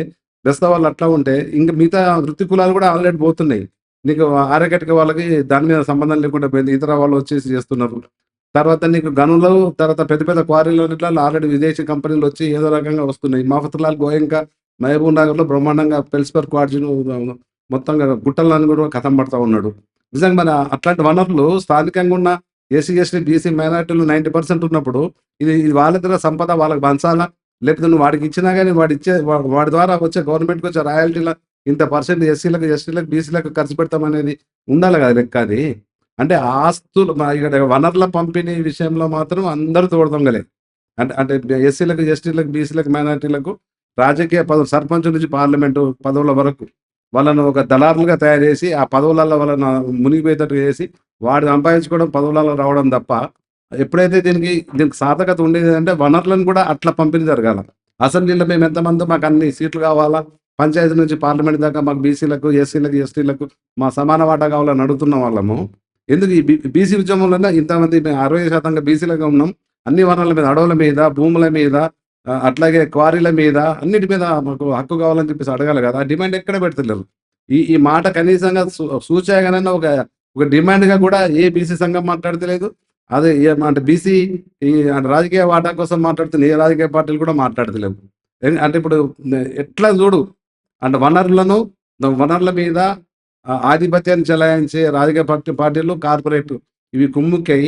బెస్త వాళ్ళు అట్లా ఉంటే, ఇంక మిగతా వృత్తి కులాలు కూడా ఆల్రెడీ పోతున్నాయి. నీకు ఆర్యకటిక వాళ్ళకి దాని మీద సంబంధం లేకుండా పోయింది. ఇతర వాళ్ళు వచ్చేసి చేస్తున్నారు. తర్వాత నీకు గనులు, తర్వాత పెద్ద పెద్ద క్వారీలన్నిట్లలో ఆల్రెడీ విదేశీ కంపెనీలు వచ్చి ఏదో రకంగా వస్తున్నాయి. మఫత్‌లాల్ గోయంకా మహబూబ్ నగర్‌లో బ్రహ్మాండంగా పెల్స్పర్ క్వార్జిను మొత్తంగా గుట్టలను కూడా కథం పడతా ఉన్నాడు. నిజంగా మరి అట్లాంటి వనరులు స్థానికంగా ఉన్న ఎస్సీ, ఎస్టీ, బీసీ మైనారిటీలు 90% ఉన్నప్పుడు ఇది వాళ్ళ దగ్గర సంపద వాళ్ళకి పంచాలా? లేకపోతే నువ్వు వాడికి ఇచ్చినా గానీ వాడి ద్వారా వచ్చే గవర్నమెంట్‌కి వచ్చే రాయల్టీల ఇంత పర్సెంట్ ఎస్సీలకు, ఎస్టీలకు, బీసీలకు ఖర్చు పెడతామనేది ఉండాలి కదా లెక్క అది. అంటే ఆస్తులు ఇక్కడ వనరుల పంపిణీ విషయంలో మాత్రం అందరూ తోడుదొంగలే. అంటే అంటే ఎస్సీలకు, ఎస్టీలకు, బీసీలకు, మైనారిటీలకు రాజకీయ పదవులు సర్పంచ్ నుంచి పార్లమెంటు పదవుల వరకు వాళ్ళను ఒక దళారులుగా తయారు చేసి, ఆ పదవులలో వాళ్ళను మునిగిపోయేటట్టు చేసి, వాడు సంపాదించుకోవడం, పదవులలో రావడం తప్ప, ఎప్పుడైతే దీనికి సార్థకత ఉండేదంటే వనరులను కూడా అట్లా పంపిణీ జరగాల. అసెంబ్లీలో మేము ఎంతమందో మాకు అన్ని సీట్లు కావాలా, పంచాయతీ నుంచి పార్లమెంట్ దాకా మాకు బీసీలకు, ఎస్సీలకు, ఎస్టీలకు మా సమాన వాటా కావాలని అడుగుతున్న వాళ్ళము. ఎందుకు ఈ బీసీ ఉద్యమంలోనే ఇంతమంది 60% బీసీలుగా ఉన్నాం. అన్ని వనరుల మీద, అడవుల మీద, భూముల మీద, అట్లాగే క్వారీల మీద, అన్నిటి మీద మాకు హక్కు కావాలని చెప్పేసి అడగాలి కదా! ఆ డిమాండ్ ఎక్కడ పెడతలేరు. ఈ మాట కనీసంగా సూచనగా ఒక డిమాండ్‌గా కూడా ఏ బీసీ సంఘం మాట్లాడతలేదు. అదే అంటే బీసీ అంటే రాజకీయ వాటా కోసం మాట్లాడుతున్న ఏ రాజకీయ పార్టీలు కూడా మాట్లాడతలేవు. అంటే ఇప్పుడు ఎట్లా చూడు, అంటే వనరుల మీద ఆధిపత్యాన్ని చెలాయించే రాజకీయ పార్టీలు, కార్పొరేట్ ఇవి కుమ్ముక్కై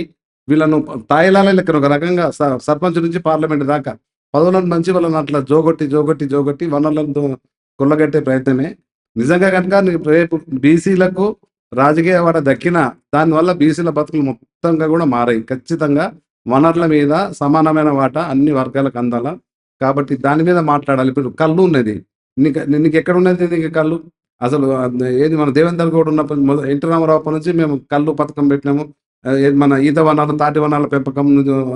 వీళ్ళను తాయిలాల లెక్కన ఒక రకంగా సర్పంచ్ నుంచి పార్లమెంట్ దాకా పదవులను పంచి వాళ్ళని అట్లా జోగొట్టి వనరులను కొల్లగట్టే ప్రయత్నమే. నిజంగా కనుక రేపు బీసీలకు రాజకీయ వాటా దక్కినా దానివల్ల బీసీల బతుకులు మొత్తంగా కూడా మారాయి. ఖచ్చితంగా వనరుల మీద సమానమైన వాటా అన్ని వర్గాలకు అందాల. కాబట్టి దాని మీద మాట్లాడాలి. ఇప్పుడు కల్లు ఉన్నది. నీకెక్కడ ఉన్నది నీకు కల్లు? అసలు ఏది మన దేవేందర్ గౌడ్ ఉన్నప్పుడు ఎన్టీ రామారావు అప్పటి నుంచి మేము కల్లు పథకం పెట్టినాము. ఏది మన ఈత వనాలు, తాటి వనాల పెంపకం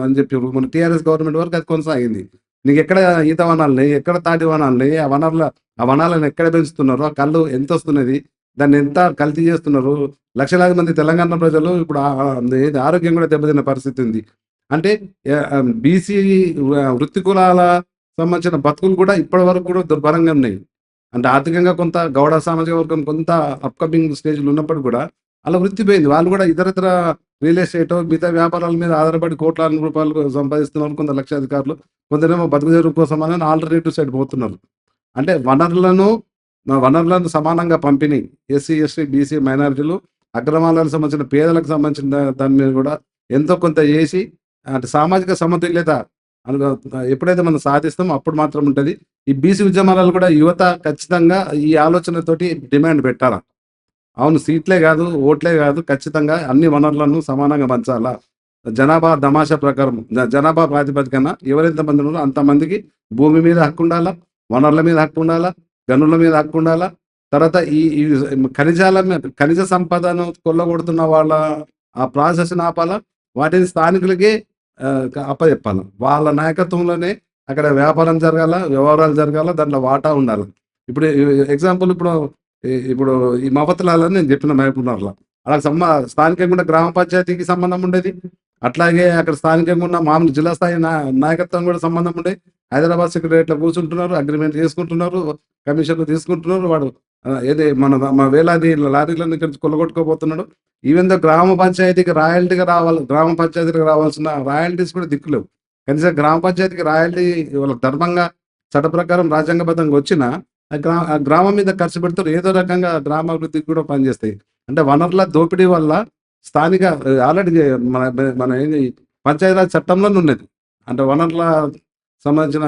అని చెప్పి మన టీఆర్ఎస్ గవర్నమెంట్ వరకు అది కొనసాగింది. నీకెక్కడ ఈత వనాలున్నాయి? ఎక్కడ తాటి వనాలున్నాయి? ఆ వనాలను ఎక్కడ పెంచుతున్నారు? ఆ కల్లు ఎంతొస్తున్నది? దాన్ని ఎంత కల్తీ చేస్తున్నారు? లక్షలాది మంది తెలంగాణ ప్రజలు ఇప్పుడు ఏది ఆరోగ్యం కూడా దెబ్బతిన్న పరిస్థితి ఉంది. అంటే బీసీ వృత్తి కులాల సంబంధించిన బతుకులు కూడా ఇప్పటి వరకు కూడా దుర్భరంగా ఉన్నాయి. అంటే ఆర్థికంగా కొంత గౌడ సామాజిక వర్గం కొంత అప్‌కమింగ్ స్టేజ్‌లో ఉన్నప్పటికి కూడా ఆళ్ళ వృత్తి పోయింది. వాళ్ళు కూడా ఇతరత్ర రియల్ ఎస్టేటో, మిగతా వ్యాపారాల మీద ఆధారపడి కోట్లాది రూపాయలు సంపాదిస్తున్నారు కొందరు లక్షాధికారులు. కొందరేమో బతుకు తెరువు కోసం అని ఆల్టర్‌నేటివ్ సైడ్ పోతున్నారు. అంటే వనరులను సమానంగా పంపిణీ ఎస్సీ, ఎస్టీ, బీసీ మైనారిటీలు అగ్రవర్ణాలకు సంబంధించిన పేదలకు సంబంధించిన దాని మీద కూడా ఎంతో కొంత చేసి అంటే సామాజిక సమతుల్యత ఎప్పుడైతే మనం సాధిస్తామో అప్పుడు మాత్రం ఉంటుంది. ఈ బీసీ ఉద్యమాలలో కూడా యువత ఖచ్చితంగా ఈ ఆలోచనతోటి డిమాండ్ పెట్టాలా. అవును, సీట్లే కాదు, ఓట్లే కాదు, ఖచ్చితంగా అన్ని వనరులను సమానంగా పంచాలా. జనాభా దమాషా ప్రకారం జనాభా ప్రాతిపదికన ఎవరెంత మంది ఉన్నారో అంతమందికి భూమి మీద హక్కు ఉండాలా, వనరుల మీద హక్కు ఉండాలా, గనుల మీద హక్కు ఉండాలా. తర్వాత ఈ ఈ ఖనిజ సంపదను కొల్లగొడుతున్న వాళ్ళ ఆ ప్రాసెస్ని ఆపాలా. వాటిని స్థానికులకే అప్పచెప్పాలి. వాళ్ళ నాయకత్వంలోనే అక్కడ వ్యాపారం జరగాల, వ్యవహారాలు జరగాల, దాంట్లో వాటా ఉండాలి. ఇప్పుడు ఎగ్జాంపుల్ ఇప్పుడు ఈ మఫత్లాలని నేను చెప్పిన మహబూబ్నగర్‌లో. అలా స్థానికంగా ఉన్న గ్రామ పంచాయతీకి సంబంధం ఉండేది. అట్లాగే అక్కడ స్థానికంగా ఉన్న మామూలు జిల్లా స్థాయి నాయకత్వం కూడా సంబంధం ఉండేది. హైదరాబాద్ సెక్రటేరియట్‌లో కూర్చుంటున్నారు, అగ్రిమెంట్ చేసుకుంటున్నారు, కమిషన్‌లు తీసుకుంటున్నారు. వాడు ఏది మన వేలాది లారీలను ఇక్కడ నుంచి కొల్లగొట్టుకోబోతున్నాడు. ఈవెన్ దో గ్రామ పంచాయతీకి రాయల్టీగా గ్రామ పంచాయతీకి రావాల్సిన రాయల్టీస్ కూడా దిక్కులేవు. కనీసం గ్రామ పంచాయతీకి రాయల్టీ వాళ్ళకి ధర్మంగా చట్ట ప్రకారం రాజ్యాంగబద్ధంగా వచ్చినా ఆ గ్రామం మీద ఖర్చు పెడుతూ ఏదో రకంగా గ్రామాభివృద్ధికి కూడా పనిచేస్తాయి. అంటే వనరుల దోపిడీ వల్ల స్థానిక ఆల్రెడీ మన మన ఏంది పంచాయతీరాజ్ చట్టంలోనే ఉన్నది. అంటే వనరుల సంబంధించిన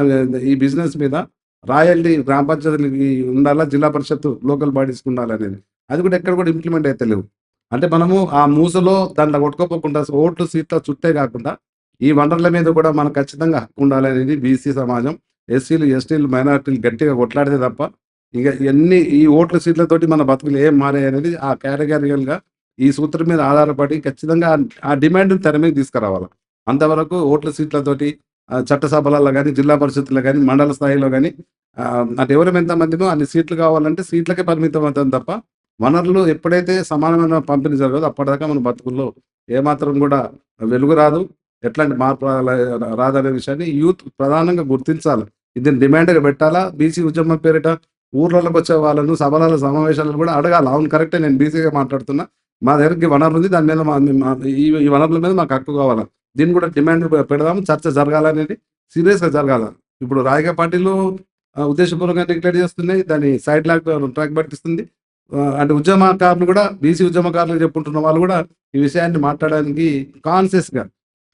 ఈ బిజినెస్ మీద రాయల్టీ గ్రామ పంచాయతీలకి ఉండాలా, జిల్లా పరిషత్ లోకల్ బాడీస్కి ఉండాలనేది. అది కూడా ఎక్కడ కూడా ఇంప్లిమెంట్ అయితే లేవు. అంటే మనము ఆ మూసలో దాంట్లో కొట్టుకోపోకుండా ఓట్లు సీట్ల చుట్టే కాకుండా ఈ వనరుల మీద కూడా మనకు ఖచ్చితంగా హక్కు ఉండాలనేది బీసీ సమాజం, ఎస్సీలు, ఎస్టీలు, మైనారిటీలు గట్టిగా కొట్లాడితే తప్ప ఇక ఈ ఓట్ల సీట్లతోటి మన బతుకులు ఏం మారాయి అనేది ఆ కేటగిరియల్‌గా ఈ సూత్రం మీద ఆధారపడి ఖచ్చితంగా ఆ డిమాండ్‌ని తెర మీద తీసుకురావాలి. అంతవరకు ఓట్ల సీట్లతోటి చట్టసభలలో గాని, జిల్లా పరిషత్‌లో గాని, మండల స్థాయిలో గాని అంటే ఎవరు ఎంతమందినో అన్ని సీట్లు కావాలంటే సీట్లకే పరిమితం అవుతాం తప్ప వనరులు ఎప్పుడైతే సమానమైన పంపిణీ జరగదో అప్పటిదాకా మన బతుకుల్లో ఏమాత్రం కూడా వెలుగు రాదు. ఎట్లాంటి మార్పు రాదనే విషయాన్ని యూత్ ప్రధానంగా గుర్తించాలి. దీన్ని డిమాండ్‌గా పెట్టాలా. బీసీ ఉద్యమం పేరిట ఊర్లలోకి వచ్చే వాళ్ళను సభలలో, సమావేశాలను కూడా అడగాలి. అవును, కరెక్టే, నేను బీసీగా మాట్లాడుతున్నా. మా దగ్గరికి వనరు ఉంది. దాని మీద ఈ వనరుల మీద మాకు హక్కు కావాలా. దీన్ని కూడా డిమాండ్ పెడదాం. చర్చ జరగాలనేది సీరియస్‌గా జరగాల. ఇప్పుడు రాజకీయ పార్టీలు ఉద్దేశపూర్వకంగా డిక్లేర్ చేస్తున్నాయి. దాన్ని సైడ్ ట్రాక్ పట్టిస్తుంది. అంటే ఉద్యమకారులు కూడా బీసీ ఉద్యమకారులు చెప్పుకుంటున్న వాళ్ళు కూడా ఈ విషయాన్ని మాట్లాడడానికి కాన్షియస్‌గా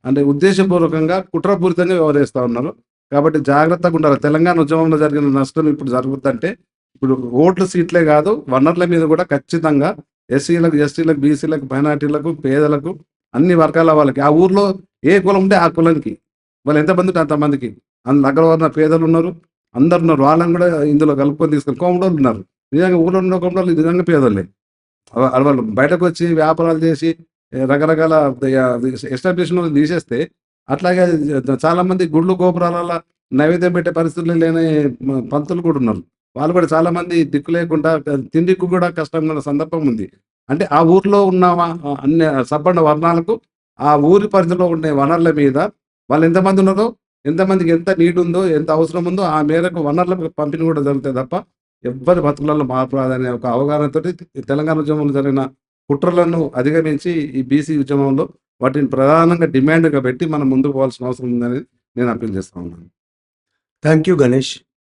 అంటే ఉద్దేశపూర్వకంగా కుట్రపూరితంగా వ్యవహరిస్తా ఉన్నారు. కాబట్టి జాగ్రత్తగా ఉండాలి. తెలంగాణ ఉద్యమంలో జరిగిన నష్టం ఇప్పుడు జరుగుద్దంటే ఇప్పుడు ఓట్ల సీట్లే కాదు, వనరుల మీద కూడా ఖచ్చితంగా ఎస్సీలకు, ఎస్టీలకు, బీసీలకు, మైనారిటీలకు, పేదలకు, అన్ని వర్గాల వాళ్ళకి ఆ ఊర్లో ఏ కులం ఉంటే ఆ కులానికి వాళ్ళు ఎంతమంది ఉంటే అంతమందికి అగ్రవర్ణ పేదలు ఉన్నారు, అందరు ఉన్నారు. వాళ్ళని కూడా ఇందులో కలుపుకొని తీసుకొని కోమటోళ్ళు ఉన్నారు. నిజంగా ఊళ్ళో ఉన్న కోమటోళ్ళు నిజంగా పేదోళ్ళే. వాళ్ళు బయటకు వచ్చి వ్యాపారాలు చేసి రకరకాల ఎస్టాబ్లిష్‌మెంట్‌లు తీసేస్తే అట్లాగే చాలా మంది గుళ్ళు, గోపురాలలో నైవేద్యం పెట్టే పరిస్థితులు లేని పంతులు కూడా ఉన్నారు. వాళ్ళు కూడా చాలా మంది దిక్కు లేకుండా తిండికి కూడా కష్టంగా ఉన్న సందర్భం ఉంది. అంటే ఆ ఊర్లో ఉన్న అన్ని సబ్బండ వర్ణాలకు ఆ ఊరి పరిధిలో ఉండే వనరుల మీద వాళ్ళు ఎంతమంది ఉన్నారో, ఎంతమందికి ఎంత నీడ్ ఉందో, ఎంత అవసరం ఉందో ఆ మేరకు వనరుల పంపిణీ కూడా జరుగుతాయి తప్ప ఎవ్వరి బతుకులలో మార్పు రాదనే ఒక అవగాహనతోటి తెలంగాణ ఉద్యమంలో జరిగిన కుట్రలను అధిగమించి ఈ బీసీ ఉద్యమంలో వాటిని ప్రధానంగా డిమాండ్‌గా పెట్టి మనం ముందుకు పోవాల్సిన అవసరం ఉందని నేను అప్పీల్ చేస్తా ఉన్నాను. Thank you Ganesh.